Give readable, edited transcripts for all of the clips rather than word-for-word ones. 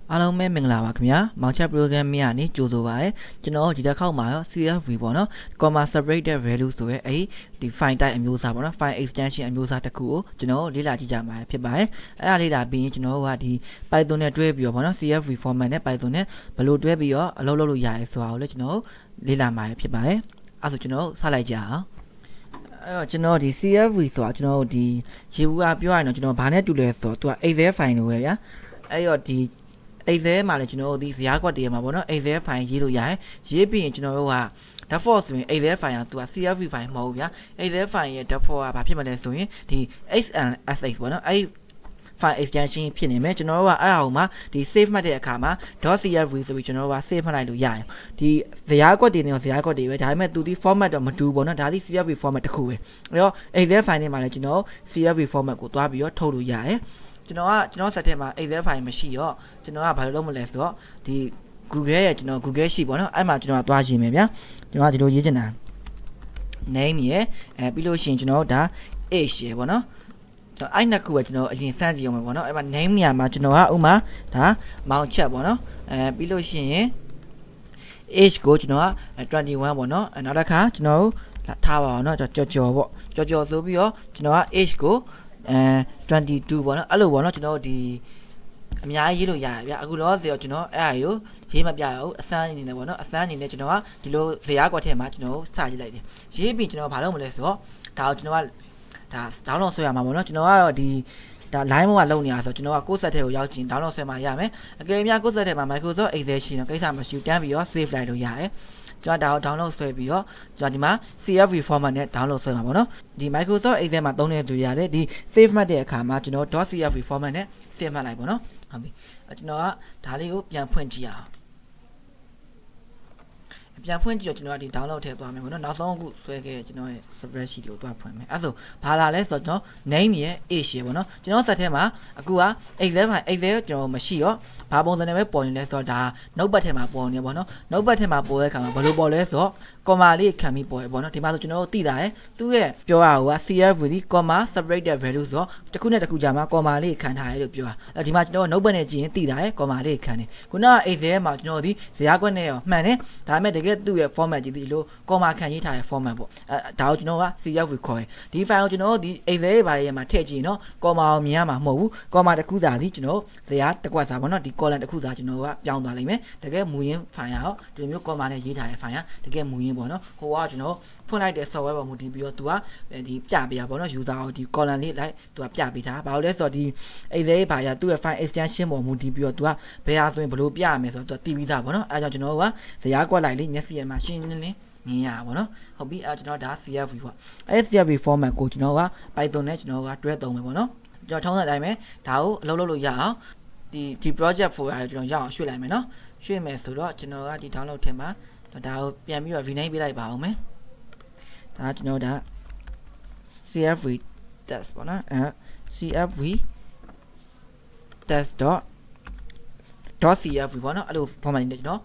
အားလုံးပဲမင်္ဂလာပါခင်ဗျာမောင်ချက် program မြကနေကြိုဆိုပါရစေကျွန်တော်ဒီတစ်ခေါက်မှာတော့ CSV ပေါ့နော် comma separated value ဆိုရဲအဲ့ဒီ file type အမျိုးအစားပေါ့နော် file extension အမျိုးအစားတစ်ခုကိုကျွန်တော်လေ့လာကြည့်ကြမှာဖြစ်ပါတယ်အဲ့ဒါလေ့လာပြီးရင်ကျွန်တော်ကဒီ Python နဲ့တွဲပြီးတော့ပေါ့နော် CSV format နဲ့ Python နဲ့ဘယ်လိုတွဲပြီးတော့အလုပ်လုပ်လို့ရရဲဆိုတာကိုလည်းကျွန်တော်လေ့လာမှာဖြစ်ပါတယ်အဲ့ဆိုကျွန်တော်စလိုက်ကြအောင်အဲ့တော့ကျွန်တော်ဒီ CSV ဆိုတာကျွန်တော်ဒီရေဘူးကပြောရရင်တော့ကျွန်တော်ဘာနဲ့တူလဲဆိုတော့သူက Excel file လိုပဲဗျာအဲ့တော့ဒီExcel မှာလည်းကျွန်တော်တို့ဒီဇာတ်ကွက်တွေမှာပေါ့နော် Excel file ရေးလို့ရတယ်ရေးပြီးရင်ကျွန်တော်တို့က default ဆိုရင် Excel file ကသူက CSV file မဟုတ်ဘူးဗျာ Excel file ရဲ့ default ကဘာဖြစ်မလဲဆိုရင်ဒီ XLSX ပေါ့နော်အဲ့ file extension ဖြစ်နေမယ်ကျွန်တော်တို့ကအဲ့အအောင်မှာဒီ save မှတ်တဲ့အခါမှာ .csv ဆိုပြီးကျွန်တော်တို့က save မှတ်လိုက်လို့ရတယ်ဒီဇာတ်ကွက်တွေနဲ့ဇာတ်ကွက်တွေပဲဒါပေမဲ့သူဒီ format တော့မတူဘူးပေါ့နော်ဒါဒီ CSV format တစ်ခုပဲအဲ့တော့ Excel file နဲ့မှာလည်းကျွန်တော် CSV format ကိုတွားပြီးတော့ထုတ်လို့ရတယ်ကျွန်တော်စက်ထဲမှာ Excel file မရှိတော့ကျွန်တော်ကဘာလို့လုပ်မလဲဆိုတော့ဒီ Google ရဲ့ကျွန်တော် Google Sheet ပေါ့နော်အဲ့မှာကျွန်တော်ကတွားကြည့်မယ်ဗျာကျွန်တော်ကဒီလိုရေးချင်တာ name ရယ်ပြီးလို့ရှိရင်ကျွန်တော်ဒါ age ရယ်ပေါ့နော်အဲ့နှစ်ခုကကျွန်တော်အရင်စမ်းကြည့်အောင်မယ်ပေါ့နော်အဲ့မှာ name နေရာမှာကျွန်တော်ကဥမာဒါမောင်ချက်ပေါ့နော်ပြီးလို့ရှိရင် age ကိုကျွန်တော်က21ပေါ့နော်နောက်တစ်ခါကျွန်တော်ထားပါအောင်နော်ကြော်ပေါ့ကြော်ဆိုပြီးတော့ကျွန်တော်က age ကို22ပေါ့နော်အဲ့လိုပေါ့နော်ကျွန်တော်ဒီအများကြီးရေးလို့ရတယ်ဗျအခုလောဆိုတော့ကျွန်တော်အဲ့အရာကိုရေးမပြရဘူးအစမ်းအနေနဲ့ပေါ့နော်အစမ်းအနေနဲ့ကျွန်တော်ကဒီလိုဇရာကွက်ထဲမှာကျွန်တော်စရေးလိုက်တယ်ရေးပြီးကျွန်တော်ဘာလုပ်မလဲဆိုတော့ဒါကိုကျွန်တော်ကဒါ download ဆွဲရမှာပေါ့နော်ကျွန်တော်ကတော့ဒီဒါ line မှာလုံနေရဆိုကျွန်တော်ကကိုယ့် set ထဲကိုရောက်ချင်း download ဆွဲမှာရမယ်အကယ်၍ကိုယ့် set ထဲမှာ Microsoft Excel ရှိရင်ကိစ္စမရှိတန်းပြီးတော့ save လိုက်လို့ရတယ်ကျွန်တော်ဒါကို download ဆွဲပြီးတော့ကျွန်တော်ဒီမှာ CSV format နဲ့ download ဆွဲမှာပေါ့နော်ဒီ Microsoft Excel မှာသုံးတဲ့သူရတယ်ဒီ save မှတ်တဲ့အခါမှာကျွန်တော် .csv format နဲ့ save မှတ်လိုက်ပေါ့နော်ဟုတ်ပြီကျွန်တော်ကဒါလေးကိုပြန်ဖွင့်ကြည့်အောင်ပြန်ဖွင့်ကြည့်တော့ကျွန်တော်ကဒီ download ထည့်သွားမယ်ပေါ့နော်နောက်ဆုံးအခုဆွဲခဲ့ကျွန်တော်ရဲ့ spreadsheet ကိုတွားဖွင့်မယ်အဲ့ဆိုဘာလာလဲဆိုတော့ကျွန်တော် name ရဲ့ age ရယ်ပေါ့နော်ကျွန်တော် set ထဲမှာအခုက Excel မှာ Excel ကျွန်တော်မရှိရောဘာပုံစံနဲ့ပဲပေါ်နေလဲဆိုတော့ဒါ notepad ထဲမှာပေါ်နေပေါ့နော် notepad ထဲမှာပေါ်တဲ့အခါမှာဘယ်လိုပေါ်လဲဆိုတော့ comma လေးခံပြီးပေါ်ရပေါ့နော်ဒီမှာဆိုကျွန်တော်တို့သိတာရယ်သူ့ရဲ့ပြောရတာက CSV comma separated value ဆိုတော့တစ်ခုနဲ့တစ်ခုကြာမှာ comma လေးခံထားရလို့ပြောတာဒီမှာကျွန်တော် notepad နဲ့ကြည့်ရင်သိတာရယ် comma လေးခံတယ်ခုနက Excel မှာကျွန်တော်ဒီဇာတ်ကွက်နဲ့ရောမှန်တယ်ဒါပေမဲ့တကယ်သူ့ရဲ့ format ကြည့်ဒီလို comma ခံရေးထားတဲ့ format ပေါ့ဒါကိုကျွန်တော်က CSV ခေါ်တယ်ဒီ file ကိုကျွန်တော်ဒီ Excel ရဲ့ဘာရဲ့မှာထည့်ကြည့်နော် comma ကိုမြင်ရမှာမဟုတ်ဘူး comma တစ်ခုစာစီကျွန်တော်ဇာတ်တစ်ကွက်စာပေါ့နော်ဒီ column တစ်ခုစာကျွန်တော်ကပြောင်းသွားလိမ့်မယ်တကယ်မူရင်း file ရောဒီလိုမျိုး comma နဲ့ရေးထားတဲ့ file တကယ်မူရင်းပေါ့နော်ဟိုကကျွန်တော်ဖွင့်လိုက်တဲ့ software ပေါ်မူတည်ပြီးတော့သူကဒီပြပေးတာပေါ့နော် user ကိုဒီ column လေးလိုက်သူကပြပေးတာဘာလို့လဲဆိုတော့ဒီ Excel ဘာရသူ့ရဲ့ file extension ပေါ်မူတည်ပြီးတော့သူကဘယ်ဟာဆိုရင်ဘယ်လိုပြရမယ်ဆိုတော့သူကတည်ပြီးသားပေါ့နော်အဲကြောင့်ကျွန်တော်ကဇာတ်ကွက်လိုက်လေးမျက်စိရမှာရှင်းရှင်းလင်းလင်းမြင်ရပါဘောနော်ဟုတ်ပြီအဲကျွန်တော်ဒါ CSV ပေါ့အဲ CSV format ကိုကျွန်တော်က Python နဲ့ကျွန်တော်ကတွဲသုံးမယ်ပေါ့နော်ကျွန်တော်ထုံးတဲ့အတိုင်းပဲဒါကိုအလုပ်လုပ်လို့ရအောင်ဒီ project folder ကိုကျွန်တော်ရအောင်ရွှေ့လိုက်မယ်နော်ရွှေ့မယ်ဆိုတော့ကျွန်တော်ကဒီ download ထဲမှာဒါကိုပြန်ပြီးတော့ rename ပေးလိုက်ပါအောင်မယ်ဒါကျွန်တော်ဒါ CSV test ပေါ့နော်CSV test.csv ပေါ့နော်အဲ့လို format နဲ့ကျွန်တော်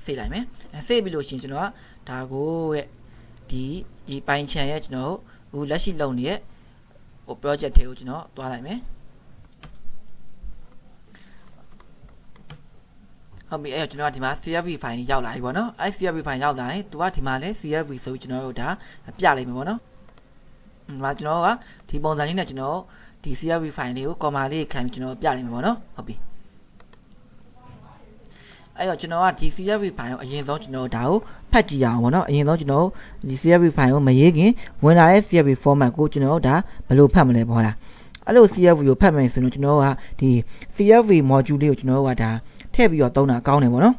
ဆေးလိုက်မယ်ဆေးပြီးလို့ရှိရင်ကျွန်တော်ကဒါကိုရဲ့ဒီပိုင်းချန်ရဲ့ကျွန်တော်အခုလက်ရှိလုပ်နေတဲ့ဟို project တွေကိုကျွန်တော်တွားလိုက်မယ်ဟုတ်ပြီအဲ့တော့ကျွန်တော်ကဒီမှာ CSV file ကြီးရောက်လာပြီပေါ့နော်အဲ့ CSV file ရောက်လာရင်သူကဒီမှာလဲ CSV ဆိုပြီးကျွန်တော်တို့ဒါပြလိုက်မယ်ပေါ့နော်ဒါကျွန်တော်ကဒီပုံစံလေးနဲ့ကျွန်တော်ဒီ CSV file လေးကို comma လေးခံပြီးကျွန်တော်ပြလိုက်မယ်ပေါ့နော်ဟုတ်ပြီအဲ့တော့ကျွန်တော်ကဒီ CSV file ကိုအရင်ဆုံးကျွန်တော်ဒါကိုဖတ်ကြည့်အောင်ပေါ့နော်အရင်ဆုံးကျွန်တော်ဒီ CSV file ကိုမရေးခင်ဝင်လာတဲ့ CSV format ကိုကျွန်တော်ဒါဘယ်လိုဖတ်မလဲပေါ့လားအဲ့လို CSV ကိုဖတ်မယ်ဆိုတော့ကျွန်တော်ကဒီ CSV module လေးကိုကျွန်တော်ကဒါထည့်ပြီးတော့သုံးတာကောင်းတယ်ပေါ့နော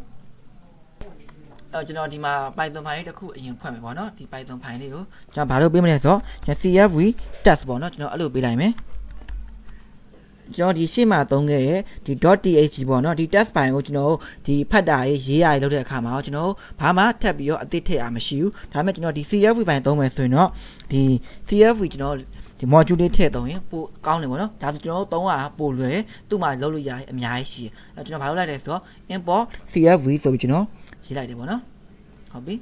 ်အဲ့ကျွန်တော်ဒီမှာ Python file လေးတစ်ခုအရင်ဖွင့်မယ်ပေါ့နော်ဒီ Python file လေးကိုကျွန်တော်ဘာလို့ပေးမလဲဆိုတော့ကျွန်တော် CSV test ပေါ့နော်ကျွန်တော်အဲ့လိုပေးလိုက်မယ်ကျွန်တော်ဒီရှေ့မှာသုံးခဲ့ရဲ့ဒီ .thg ပေါ့နော်ဒီ test file ကိုကျွန်တော်ဒီဖတ်တာရေးရလုပ်တဲ့အခါမှာကျွန်တော်ဘာမှထပ်ပြီးတော့အသစ်ထည့်ရမရှိဘူးဒါပေမဲ့ကျွန်တော်ဒီ CSV file သုံးမယ်ဆိုရင်တော့ဒီ CSV ကျွန်တော်ဒီ module လေးထည့်သုံးရင်ပိုကောင်းတယ်ပေါ့နော်ဒါဆိုကျွန်တော်သုံးရပိုလွယ်သူ့မှာလုပ်လို့ရတယ်အများကြီးရှိတယ်အဲကျွန်တော်ဘာလုပ်လိုက်လဲဆိုတော့ import CSV ဆိုပြီးကျွန်တော်ရေးလိုက်တယ်ပေါ့နော်ဟုတ်ပြီ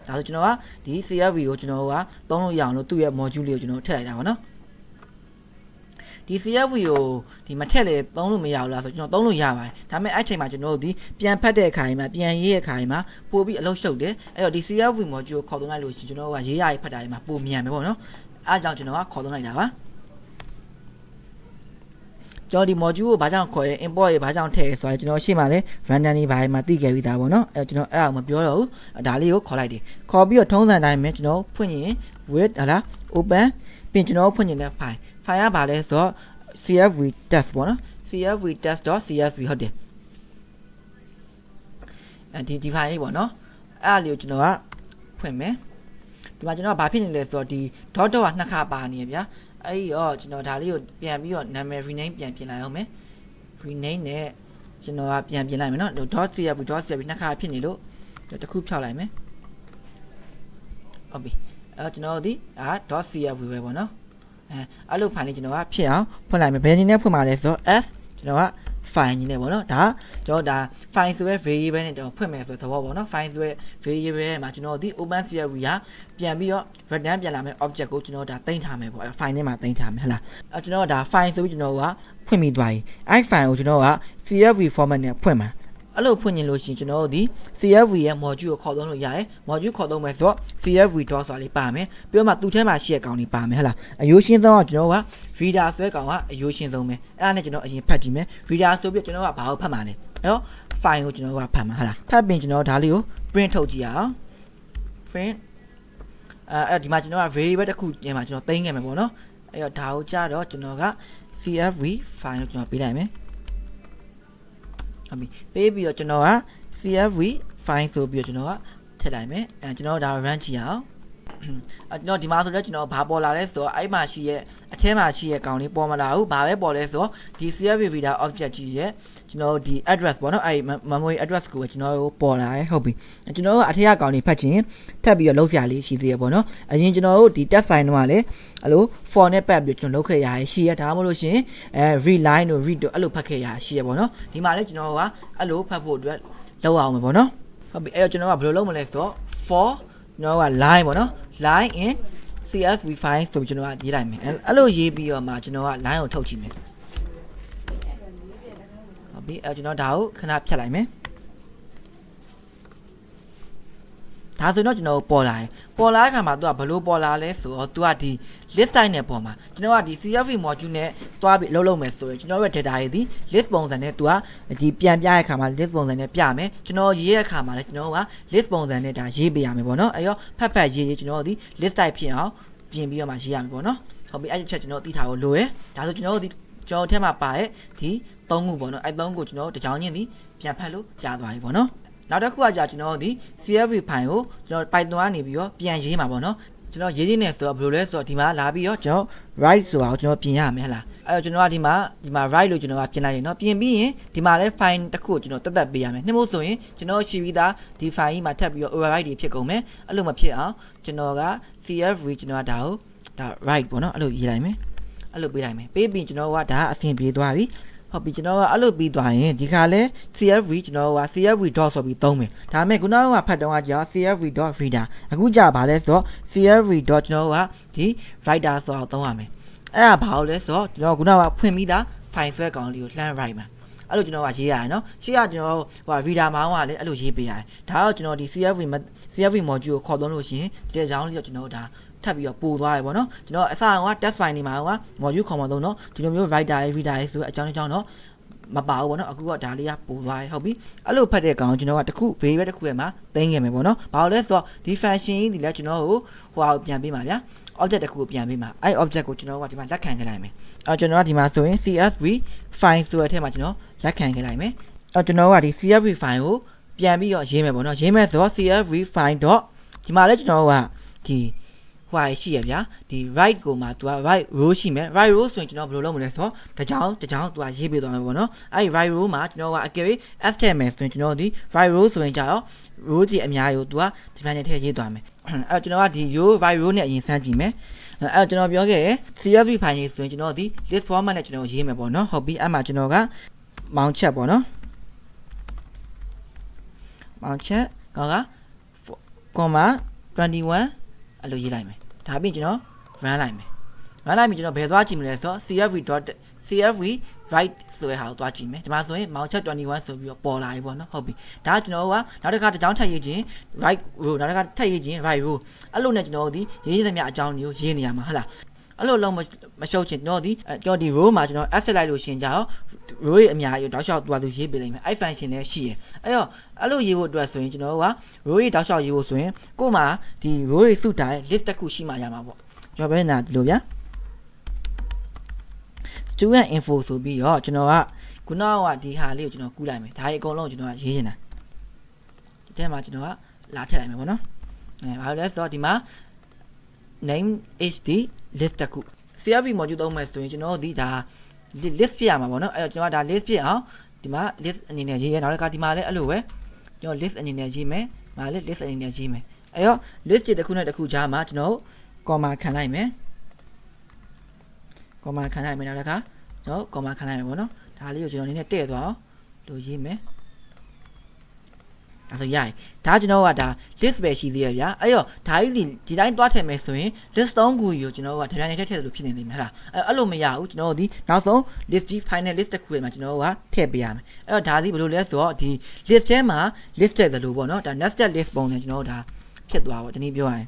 ဒါဆိုကျွန်တော်ကဒီ CSV ကိုကျွန်တော်ကသုံးလို့ရအောင်လို့သူ့ရဲ့ module လေးကိုကျွန်တော်ထည့်လိုက်တာပေါ့နော် ဒီ CSV ကိုဒီမထက်လေသုံးလို့မရဘူးလားဆိုကျွန်တော်သုံးလို့ရပါတယ်ဒါပေမဲ့အဲ့ချိန်မှာကျွန်တော်တို့ဒီပြန်ဖတ်တဲ့အခါမှာပြန်ရေးတဲ့အခါမှာပို့ပြီးအလုပ်ရှုပ်တယ်အဲ့တော့ဒီ CSV module ကိုခေါ်သုံးလိုက်လို့ရှိရင်ကျွန်တော်တို့ကရေးရရေးဖတ်တာတွေမှာပိုမြန်မယ်ပေါ့နော်အားကြောင့်ကျွန်တော်ကခေါ်သုံးလိုက်တာပါကျွန်တော်ဒီ module ကိုဘာကြောင့်ခေါ်ရဲ import ရေဘာကြောင့်ထည့်ရဲဆိုတော့ကျွန်တော်ရှေ့မှာလဲ randomly ဘာမှသိခဲ့ပြီးသားပေါ့နော်အဲ့တော့ကျွန်တော်အဲ့ဒါကိုမပြောတော့ဘူးဒါလေးကိုခေါ်လိုက်တယ်ခေါ်ပြီးတော့ထုံးစံတိုင်းပဲကျွန်တော်ဖွင့်ရင် with ဟာလား open ပြင်ကျွန်တော်ဖွင့်ရင်လည်း file ကဘာလဲဆိုတော့ CSV test ပေါ့နော် CSV test.csv ဟုတ်တယ်ဒီ file လေးပေါ့နော်အဲ့ဒါလေးကိုကျွန်တော်ကဖွင့်မယ်ဒီမှာကျွန်တော်ကဘာဖြစ်နေလဲဆိုတော့ဒီ dot ကနှစ်ခါပါနေရဗျာအဲ့ဒီတော့ကျွန်တော်ဒါလေးကိုပြန်ပြီးတော့နာမည် rename ပြန်ပြင်လိုက်အောင်မယ် rename နဲ့ကျွန်တော်ကပြန်ပြင်လိုက်မယ်နော် .csv နှစ်ခါဖြစ်နေလို့တစ်ခုဖြောက်လိုက်မယ်ဟုတ်ပြီအဲ့ကျွန်တော်ဒီ.csv ပဲပေါ့နော်အဲ့လို file လေးကျွန်တော်ကဖြစ်အောင်ဖွင့်လိုက်မယ်ဘယ်နည်းနဲ့ဖွင့်မှာလဲဆိုတော့ s ကျွန်တော်က file ကြီးနဲ့ပေါ့နော်ဒါကျွန်တော်ဒါ file ဆိုရဲ variable နဲ့ကျွန်တော်ဖွင့်မယ်ဆိုတဲ့သဘောပေါ့နော် file ဆိုရဲ variable မှာကျွန်တော်ဒီ open CSV ကပြန်ပြီးတော့ return ပြန်လာမယ် object ကိုကျွန်တော်ဒါတင်ထားမယ်ပေါ့ file ထဲမှာတင်ထားမယ်ဟလားကျွန်တော်ဒါ file ဆိုပြီးကျွန်တော်ကဖွင့်ပြီးသွားပြီအဲ့ file ကိုကျွန်တော်က CSV format နဲ့ဖွင့်မှာအဲ့လိုဖွင့်ရင်လို့ရှိရင်ကျွန်တော်တို့ဒီ CSV ရဲ့ module ကိုခေါ်သုံးလို့ရတယ် module ခေါ်သုံးမယ်ဆိုတော့ CSV dot ဆိုတာလေးပါမယ်ပြီးတော့မှသူ့ထဲမှာရှိတဲ့ကောင်လေးပါမယ်ဟလားအယိုးရှင်းဆုံးကကျွန်တော်က reader ဆိုတဲ့ကောင်ကအယိုးရှင်းဆုံးပဲအဲ့ဒါနဲ့ကျွန်တော်အရင်ဖတ်ကြည့်မယ် reader ဆိုပြီးကျွန်တော်ကဘာကိုဖတ်မှာလဲအဲ့တော့ file ကိုကျွန်တော်ကဖတ်မှာဟလားဖတ်ပြီးကျွန်တော်ဒါလေးကို print ထုတ်ကြည့်အောင် print အဲ့ဒီမှာကျွန်တော်က variable တစ်ခုကျင်းမှာကျွန်တော်သိမ်းခဲ့မယ်ပေါ့နော်အဲ့တော့ဒါကိုကြာတော့ကျွန်တော်က CSV file ကိုကျွန်တော်ပေးလိုက်မယ်ဟုတ်ပြီပေးပြီးတော့ကျွန်တော်က CSV file ဆိုပြီးတော့ကျွန်တော်ကထည့်လိုက်မယ်ကျွန်တော်ဒါ run ကြည့်အောင်ကျွန်တော်ဒီမှာဆိုတော့ကျွန်တော်ဘာပေါ်လာလဲဆိုတော့အဲ့မှာရှိရဲ့အထဲမှာရှိရဲ့ကောင်လေးပေါ်မလာဘူးဘာပဲပေါ်လဲဆိုတော့ဒီ CSV reader object ကြီးရဲ့ကျွန်တော်ဒီ address ပေါ့နော်အဲ့ memory address ကိုကျွန်တော်တို့ပေါ်လာတယ်ဟုတ်ပြီကျွန်တော်တို့အထက်ကကောင်လေးဖတ်ချင်ထပ်ပြီးတော့လုံးစရာလေးရှိသေးရပေါ့နော်အရင်ကျွန်တော်တို့ဒီ test file တော့ကလည်းအဲ့လို for နဲ့ပတ်ပြီးကျွန်တော်လုပ်ခဲ့ရရှိရဒါမှမဟုတ်လို့ရှင်read line တို့ read တို့အဲ့လိုဖတ်ခဲ့ရရှိရပေါ့နော်ဒီမှာလည်းကျွန်တော်ကအဲ့လိုဖတ်ဖို့အတွက်လောက်အောင်မယ်ပေါ့နော်ဟုတ်ပြီအဲ့တော့ကျွန်တော်ကဘယ်လိုလုပ်မလဲဆိုတော့ for ကျွန်တော်က line ပေါ့နော် line in CSV file ဆိုပြီးကျွန်တော်ကရေးလိုက်မယ်အဲ့လိုရေးပြီးတော့မှကျွန်တော်က line ကိုထုတ်ကြည့်မယ်ဟုတ်ပြီအဲ့ကျွန်တော်ဒါကိုခဏဖြတ်လိုက်မယ်ဒါဆိုတော့ကျွန်တော်ပေါ်လာတယ်ပေါ်လာတဲ့အခါမှာသူကဘယ်လိုပေါ်လာလဲဆိုတော့သူကဒီ list type နဲ့ပေါ်မှာကျွန်တော်ကဒီ CSV module နဲ့တွားပြီးအလုပ်လုပ်မယ်ဆိုရင်ကျွန်တော်ရဲ့ data တွေဒီ list ပုံစံနဲ့သူကဒီပြန်ပြတဲ့အခါမှာ list ပုံစံနဲ့ပြမယ်ကျွန်တော်ရေးတဲ့အခါမှာလည်းကျွန်တော်က list ပုံစံနဲ့ဒါရေးပေးရမယ်ပေါ့နော်အဲ့တော့ဖတ်ရေးကျွန်တော်ဒီ list type ဖြစ်အောင်ပြင်ပြီးတော့မှရေးရမယ်ပေါ့နော်ဟုတ်ပြီအဲ့ဒီချက်ကျွန်တော်သိထားဖို့လိုရယ်ဒါဆိုကျွန်တော်ဒီကျွန်တော်ထဲမှာပါရဲ့ဒီ၃ခုပေါ့နော်အဲ့၃ခုကျွန်တော်တကြောင်ချင်းဒီပြန်ဖတ်လို့ရသွားပြီပေါ့နော်နောက်တစ်ခုကကြာကျွန်တော်ဒီ CSV file ကိုကျွန်တော် Python ကနေပြီးတော့ပြန်ရေးမှာပေါ့နော်ကျွန်တော်ရေးနေဆိုတော့ဘယ်လိုလဲဆိုတော့ဒီမှာလာပြီးတော့ကျွန်တော် write ဆိုတာကိုကျွန်တော်ပြင်ရမယ်ဟလားအဲ့တော့ကျွန်တော်ကဒီမှာ write လို့ကျွန်တော်ကပြင်လိုက်တယ်เนาะပြင်ပြီးရင်ဒီမှာလဲ file တစ်ခုကိုကျွန်တော်တက်တက်ပေးရမယ်နှိမ့်ဖို့ဆိုရင်ကျွန်တော်ရှိပြီးသားဒီ file ကြီးမှာထပ်ပြီးတော့ override တွေဖြစ်ကုန်မယ်အဲ့လိုမဖြစ်အောင်ကျွန်တော်က CSV ကျွန်တော်ကဒါကိုဒါ write ပေါ့เนาะအဲ့လိုရေးလိုက်မယ်အဲ့လိုပေးလိုက်မယ်ပေးပြီးကျွန်တော်ကဒါအဆင်ပြေသွားပြီဟုတ်ပြီကျွန်တော်ကအဲ့လိုပြီးသွားရင်ဒီခါလဲ CSV ကျွန်တော်က CSV dot ဆိုပြီးသုံးမယ်ဒါပေမဲ့ခုနကဖတ်တော့ကကြာ CSV dot reader အခုကြာပါလဲဆိုတော့ CSV dot ကျွန်တော်ကဒီ writer ဆိုတော့သုံးရမယ်အဲ့ဒါဘာလို့လဲဆိုတော့ကျွန်တော်ခုနကဖွင့်ပြီးသား file ဆွဲကောင်လေးကိုလှမ်း write မှာအဲ့လိုကျွန်တော်ကရေးရတယ်နော်ရှေ့ကကျွန်တော်ဟို reader မှာကလည်းအဲ့လိုရေးပေးရတယ်ဒါတော့ကျွန်တော်ဒီ CSV module ကိုခေါ်သုံးလို့ရှိရင်ဒီအကြောင်းလေးတော့ကျွန်တော်ဒါထပ်ပြီးတော့ပို့သွားရပေါ့နော်ကျွန်တော်အစက test file နေမှာက module ခေါ်မှာတော့နော်ဒီလိုမျိုး writer reader ဆိုအကြောင်းတော့မပါဘူးပေါ့နော်အခုကဒါလေးကပို့သွားရဟုတ်ပြီအဲ့လိုဖတ်တဲ့ကောင်ကျွန်တော်ကတခု variable တစ်ခုရဲ့မှာသိမ်းခဲ့မယ်ပေါ့နော်ဘာလို့လဲဆိုတော့ဒီ function ကြီးဒီလဲကျွန်တော်ကိုဟိုဟာပြန်ပေးပါဗျာ object တစ်ခုကိုပြန်ပေးမှာအဲ့ object ကိုကျွန်တော်ကဒီမှာလက်ခံခဲ့လိုက်မယ်အဲ့ကျွန်တော်ကဒီမှာဆိုရင် CSV file ဆိုတဲ့အထက်မှာကျွန်တော်လက်ခံခဲ့လိုက်မယ်အဲ့ကျွန်တော်ကဒီ CSV file ကိုပြန်ပြီးတော့ရေးမယ်ပေါ့နော်ရေးမယ်ဆိုတော့ CSV file. ဒီမှာလဲကျွန်တော်ကဒီဟိုရှိရဗျာဒီ right ကိုမှ तू က right row ရှိမယ် right row ဆိုရင်ကျွန်တော်ဘယ်လိုလုပ်မလဲဆိုတော့တကြောင် तू ကရေးပေးသွားမယ်ပေါ့နော်အဲ့ဒီ right row မှာကျွန်တော်ကအကယ်၍ s ထည့်မယ်ဆိုရင်ကျွန်တော်ဒီ right row ဆိုရင်ကြတော့ row ကြီးအများကြီးကို तू ကဒီပိုင်းနဲ့ထည့်ရေးသွားမယ်အဲ့ကျွန်တော်ကဒီ row right row နဲ့အရင်စမ်းကြည့်မယ်အဲ့ကျွန်တော်ပြောခဲ့ရ CSV file ကြီးဆိုရင်ကျွန်တော်ဒီ list format နဲ့ကျွန်တော်ရေးမယ်ပေါ့နော်ဟုတ်ပြီအဲ့မှာကျွန်တော်ကမောင်းချက်ပေါ့နော်မောင်းချက်ကောက comma 21အဲ့လိုရေးလိုက်မယ်ဒါပြီးကျွန်တော် run လိုက်မယ် run လိုက်ပြီကျွန်တော်ဘယ်သွားကြည့်မလဲဆိုတော့ cfv right ဆိုတဲ့ဟာကိုသွားကြည့်မယ်ဒီမှာဆိုရင် mounted 21ဆိုပြီးတော့ပေါ်လာပြီပေါ့နော်ဟုတ်ပြီဒါကကျွန်တော်ကနောက်တစ်ခါတစ်ကြောင်းထပ်ရေးခြင်း right row နောက်တစ်ခါထပ်ရေးခြင်း right row အဲ့လိုနဲ့ကျွန်တော်တို့ဒီရေးသမျှအကြောင်းတွေကိုရေးနေရမှာဟုတ်လားအဲ့လိုလုံးမရှုပ်ချင်ကျွန်တော်ဒီ row မှာကျွန်တော် asset လိုက်လို့ရှင်ကြအောင် row ရဲ့အများကြီးတောက်လျှောက်သွားသူရေးပေးလိုက်မယ်အဲ့ function နဲ့ရှိရအဲ့တော့အဲ့လိုရေးဖို့အတွက်ဆိုရင်ကျွန်တော်တို့က row ရဲ့တောက်လျှောက်ရေးဖို့ဆိုရင်ကို့မှာဒီ row ရဲ့စုတိုင်း list တစ်ခုရှိမှရမှာပေါ့ကျွန်တော်ပဲနာဒီလိုဗျာstudent info ဆိုပြီးတော့ကျွန်တော်ကခုနကဒီဟာလေးကိုကျွန်တော်ကူးလိုက်မယ်ဒါကြီးအကုန်လုံးကျွန်တော်ကရေးနေတာဒီထဲမှာကျွန်တော်ကလာထည့်လိုက်မယ်ပေါ့နော်ဘာလို့လဲဆိုတော့ဒီမှာ name hd list တခု CSV module သုံးမယ်ဆိုရင်ကျွန်တော်ဒီဒါ list ပြရမှာပေါ့နော်အဲ့တော့ကျွန်တော်ဒါ list ပြအောင်ဒီမှာ list အနေနဲ့ရေးရနောက်တစ်ခါဒီမှာလည်းအဲ့လိုပဲကျွန်တော် list အနေနဲ့ရေးမယ်မှာလည်း list အနေနဲ့ရေးမယ်အဲ့တော့ list တစ်ခုနဲ့တစ်ခုကြားမှာကျွန်တော် comma ခံလိုက်မယ်comma ခံလိုက်မယ်နောက်တစ်ခါကျွန်တော် comma ခံလိုက်မယ်ပေါ့နော်ဒါလေးကိုကျွန်တော်နည်းနည်းတဲ့သွားအောင်လို့ရေးမယ်အဲ့ဆိုရရင်ဒါကျွန်တော်ကဒါ list ပဲရှိသေးရဗျာအဲ့တော့ဒါကြီးဒီတိုင်းတွားထည့်မယ်ဆိုရင် list 3ခုကိုကျွန်တော်ကတပြိုင်တည်းထည့်လို့ဖြစ်နေလိမ့်မယ်ဟလားအဲ့လိုမရဘူးကျွန်တော်တို့ဒီနောက်ဆုံး list ကြီး final list တစ်ခုထဲမှာကျွန်တော်ကထည့်ပေးရမယ်အဲ့တော့ဒါဒီဘယ်လိုလဲဆိုတော့ဒီ list ထဲမှာ list တဲ့လို့ပေါ့နော်ဒါ nested list ပုံနဲ့ကျွန်တော်တို့ဒါဖြစ်သွားပါတနည်းပြောရရင်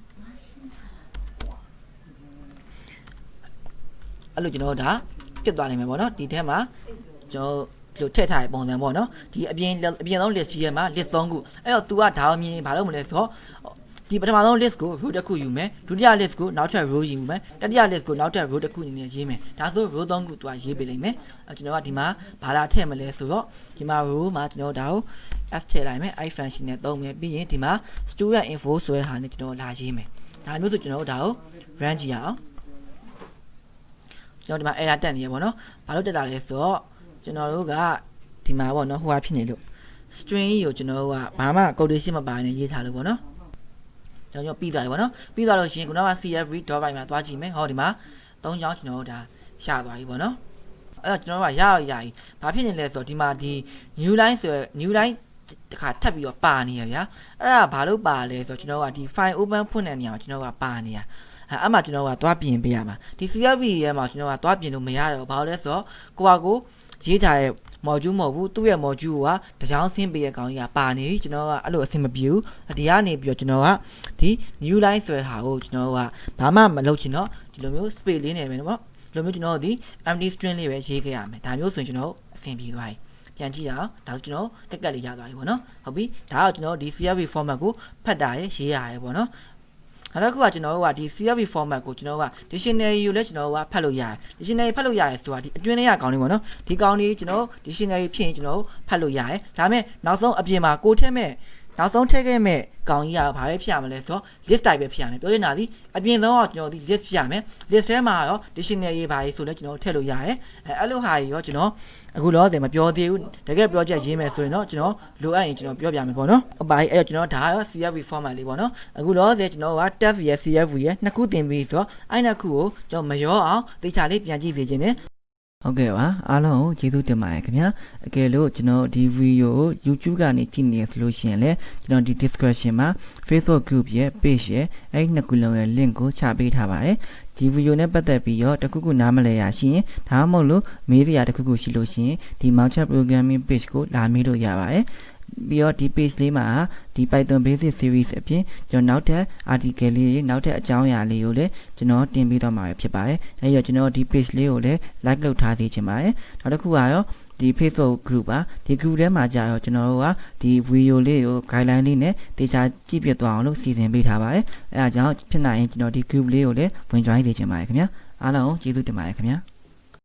အဲ့လိုကျွန်တော်ဒါဖြစ်သွားနိုင်မယ်ပေါ့နော်ဒီထဲမှာကျွန်တော်ဒီလိုထည့်ထားတဲ့ပုံစံပေါ့နော်ဒီအပြင်ဆုံး list ကြီးရဲ့မှာ list 3ခုအဲ့တော့ तू ကဒါအမြင်ဘာလုပ်မလဲဆိုတော့ဒီပထမဆုံး list ကို row တစ်ခုယူမယ်ဒုတိယ list ကိုနောက်ထပ် row ယူမယ်တတိယ list ကိုနောက်ထပ် row တစ်ခုအနေနဲ့ရေးမယ်ဒါဆို row 3ခု तू ကရေးပေးလိုက်မယ်ကျွန်တော်ကဒီမှာဘာလာထည့်မလဲဆိုတော့ဒီမှာ row မှာကျွန်တော်ဒါကို f ထည့်လိုက်မယ် i function နဲ့သုံးမယ်ပြီးရင်ဒီမှာ student info ဆိုတဲ့ဟာနဲ့ကျွန်တော်လာရေးမယ်ဒါမျိုးဆိုကျွန်တော်တို့ဒါကို run ကြည့်ရအောင်ကျွန်တော်ဒီမှာ error တက်နေရပေါ့နော်ဘာလို့တက်တာလဲဆိုတော့ကျွန်တော်တို့ကဒီမှာပေါ့နော်ဟိုဟာဖြစ်နေလို့ string ကိုကျွန်တော်တို့ကဘာမှ codation မပါနေရေးထားလို့ပေါ့နော်ကျွန်တော်ပြီးသွားပြီပေါ့နော်ပြီးသွားလို့ရှိရင်ခုနက cfv.by မှာသွားကြည့်မယ်ဟောဒီမှာ၃ချောင်းကျွန်တော်တို့ဒါရသွားပြီပေါ့နော်အဲ့တော့ကျွန်တော်တို့ကရပြီဘာဖြစ်နေလဲဆိုတော့ဒီမှာဒီ new line ဆိုရယ် new line တခါထပ်ပြီးတော့ပါနေရဗျာအဲ့ဒါဘာလို့ပါလဲဆိုတော့ကျွန်တော်ကဒီ file open ဖွင့်တဲ့နေရာမှာကျွန်တော်ကပါနေရအဲ့မှာကျွန်တော်ကသွားပြင်ပေးရမှာဒီ CSV ရဲ့မှာကျွန်တော်ကသွားပြင်လို့မရတော့ဘာလို့လဲဆိုတော့ကိုရေးထားတဲ့ module မဟုတ်ဘူးသူ့ရဲ့ module ကတကြောင်ဆင်းပေးရကောင်ကြီးကပါနေကျွန်တော်ကအဲ့လိုအဆင်မပြေဘူးဒီကနေပြီးတော့ကျွန်တော်ကဒီ new line ဆိုတဲ့ဟာကိုကျွန်တော်ကဘာမှမလုပ်ချင်တော့ဒီလိုမျိုး space လေးနေမယ်နော်ဒီလိုမျိုးကျွန်တော်ဒီ empty string လေးပဲရေးခဲ့ရမယ်ဒါမျိုးဆိုရင်ကျွန်တော်အဆင်ပြေသွားပြီပြန်ကြည့်ရအောင်ဒါဆိုကျွန်တော်ကက်ကက်လေးရသွားပြီပေါ့နော်ဟုတ်ပြီဒါကကျွန်တော်ဒီ CSV format ကိုဖတ်တာရရေးရရပေါ့နော်နောက်တစ်ခုကကျွန်တော်တို့ကဒီ CSV format ကိုကျွန်တော်က dictionary ကိုလည်းကျွန်တော်ကဖတ်လို့ရတယ် dictionary ဖတ်လို့ရတယ်ဆိုတာဒီအတွင်းထဲကကောင်းလေးပေါ့နော်ဒီကောင်းလေးကျွန်တော် dictionary ဖြစ်ရင်ကျွန်တော်ဖတ်လို့ရတယ်ဒါပေမဲ့နောက်ဆုံးအပြင်မှာကိုထည့်မဲ့နောက်ဆုံးထည့်ခဲ့မဲ့ကောင်းကြီးကဘာပဲဖြစ်ရမလဲဆိုတော့ list type ပဲဖြစ်ရမယ်ပြောချင်တာဒီအပြင်ဆုံးကကျွန်တော်ဒီ list ဖြစ်ရမယ် list ထဲမှာတော့ dictionary ဘာကြီးဆိုလဲကျွန်တော်ထည့်လို့ရတယ်အဲ့လိုဟာကြီးရောကျွန်တော်အခုလောဆယ်မပြောသေးဘူးတကယ် project ရေးမယ်ဆိုရင်တော့ကျွန်တော်လိုအပ်ရင်ကျွန်တော်ပြောပြမယ်ပေါ့နော်ဟုတ်ပါပြီအဲ့တော့ကျွန်တော်ဒါရော CSV format လေးပေါ့နော်အခုလောဆယ်ကျွန်တော်က test ရဲ့ CSV ရဲ့နှစ်ခုတင်ပြီးဆိုတော့အဲ့နှစ်ခုကိုကျွန်တော်မရောအောင်သေချာလေးပြန်ကြည့်စေခြင်းနဲ့ဟုတ်ကဲ့ပါအားလုံးကိုကျေးဇူးတင်ပါတယ်ခင်ဗျာအကယ်လို့ကျွန်တော်ဒီဗီဒီယိုကို YouTube ကနေကြည့်နေဆိုလို့ရှိရင်လည်းကျွန်တော်ဒီ description မှာ Facebook group ရဲ့ page ရဲ့အဲ့ဒီနှစ်ခုလုံးရဲ့ link ကိုချပေးထားပါတယ်ဒီဗီဒီယိုနဲ့ပတ်သက်ပြီးတော့တခုခုနားမလည်ရရှိရင်ဒါမှမဟုတ်လို့မေးစရာတခုခုရှိလို့ရှိရင်ဒီ Myanmar programming page ကိုလာမေးလို့ရပါတယ်ပြီးတော့ဒီ page လေးမှာဒီ Python basic series အပြင်ကျွန်တော်နောက်ထပ် article လေးနောက်ထပ်အကြောင်းအရာလေးကိုလည်းကျွန်တော်တင်ပေးတော့မှာဖြစ်ပါတယ်အဲဒီတော့ကျွန်တော်ဒီ page လေးကိုလည်း like လုပ်ထားသေးချင်ပါတယ်နောက်တစ်ခုကတော့ဒီ Facebook group ပါဒီ group ထဲမှာကြာတော့ကျွန်တော်တို့ကဒီ video လေးကို guideline လေးနဲ့တေချာကြည့်ပြသွားအောင်လို့စီစဉ်ပေးထားပါတယ်အဲဒါကြောင့်ဖြစ်နိုင်ရင်ကျွန်တော်ဒီ group လေးကိုလည်းဝင် join သေးချင်ပါတယ်ခင်ဗျာအားလုံးကျေးဇူးတင်ပါတယ်ခင်ဗျာ